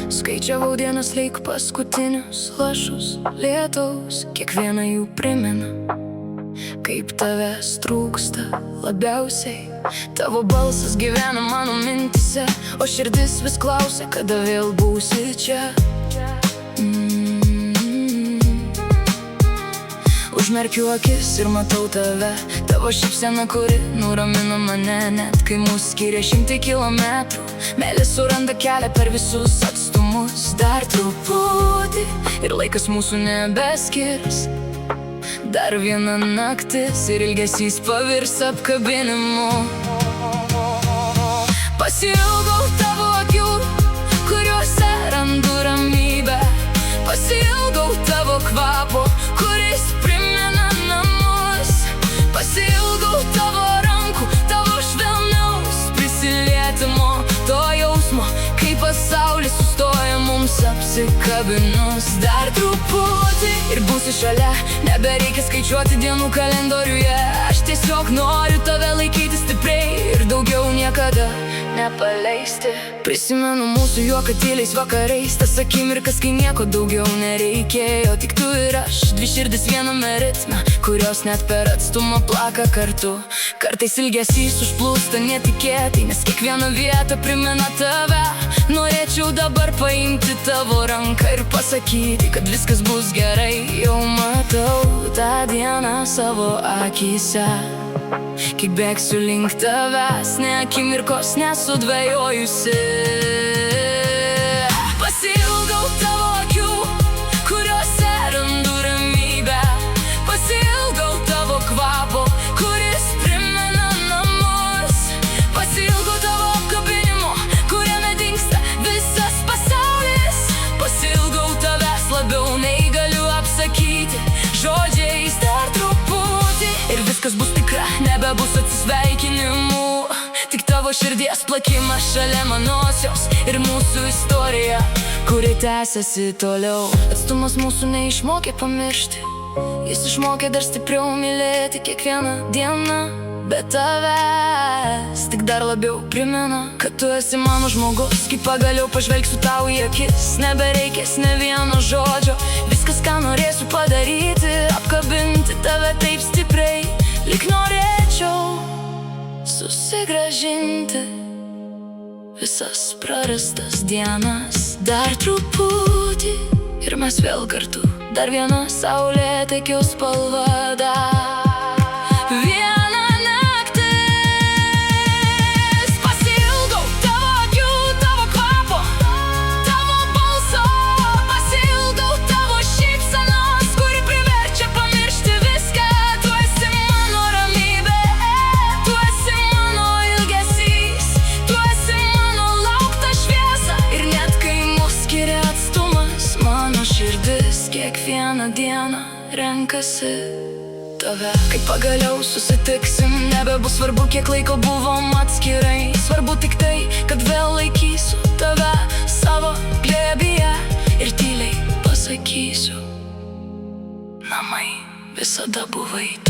Skaičiavau dienas lyg paskutinius lašus lietaus, kiekviena jų primena, kaip tavęs trūksta labiausiai. Tavo balsas gyvena mano mintise, o širdis vis klausia, kada vėl būsi čia. Užmerkiu akis ir matau tave, tavo šypsena, kuri nuramina mane, net kai mus skiria šimtai kilometrų. Meilė suranda kelią per visus atstumus. Dar truputį ir laikas mūsų nebeskirs. Dar viena naktis ir ilgesys pavirs apkabinimu. Pasiilgau tavo akių, kuriuose randu ramybę. Pasiilgau tavo kvapo, kuris primena namus. Pasiilgau tavo rankų, tavo švelnaus prisilietimo, to jausmo, kai pasaulis sustoja mums apsikabinus. Dar truputį ir būsiu šalia, nebereikia skaičiuoti dienų kalendoriuje. Aš tiesiog noriu tave laikyti stipriai ir daugiau niekada nepaleisti. Prisimenu mūsų juoką tyliais vakarais, tas akimirkas, kai nieko daugiau nereikėjo, tik tu ir aš, dvi širdis viename ritme, kurios net per atstumą plaka kartu. Kartais ilgesys užplūsta netikėtai, nes kiekviena vieta primena tave. Norėčiau dabar paimti tavo ranką ir pasakyti, kad viskas bus gerai. Jau matau tą dieną savo akyse, kai bėgsiu link tavęs, ne akimirkos nesudvejojusi. Pasiilgau tavo akių, kuriuose randu ramybę. Pasiilgau tavo kvapo, kuris primena namus. Pasiilgau tavo apkabinimo, kuriame dingsta visas pasaulis. Pasiilgau tavęs labiau nei galiu apsakyti žodžiais. Dar truputį ir viskas bus tikra, nebebus atsisveikinimų, tik tavo širdies plakimas šalia manosios ir mūsų istorija, kuri tęsiasi toliau. Atstumas mūsų neišmokė pamiršti, jis išmokė dar stipriau mylėti kiekvieną dieną. Bet tavęs tik dar labiau primena, kad tu esi mano žmogus. Kai pagaliau pažvelgsiu tau į akis, nebereikės ne vieno žodžio. Viskas, ką norėsiu padaryti, apkabinti tave taip stipriai, lyg norėčiau susigrąžinti visas prarastas dienas. Dar truputį ir mes vėl kartu, dar viena saulėtekio spalva. Dar viena naktis. Pasiilgau tavo akių, tavo kvapo, tavo balso. Pasiilgau tavo šypsenos, kuri priverčia pamiršti viską. Tu esi mano ramybė, tu esi mano ilgesys, tu esi mano laukta šviesa. Ir net kai mus skiria atstumas, mano širdis kiekvieną dieną renkasi tave. Kai pagaliau susitiksim, nebebus svarbu, kiek laiko buvom atskirai. Svarbu tik tai, kad vėl laikysiu tave savo glėbyje ir tyliai pasakysiu: namai visada buvai tu.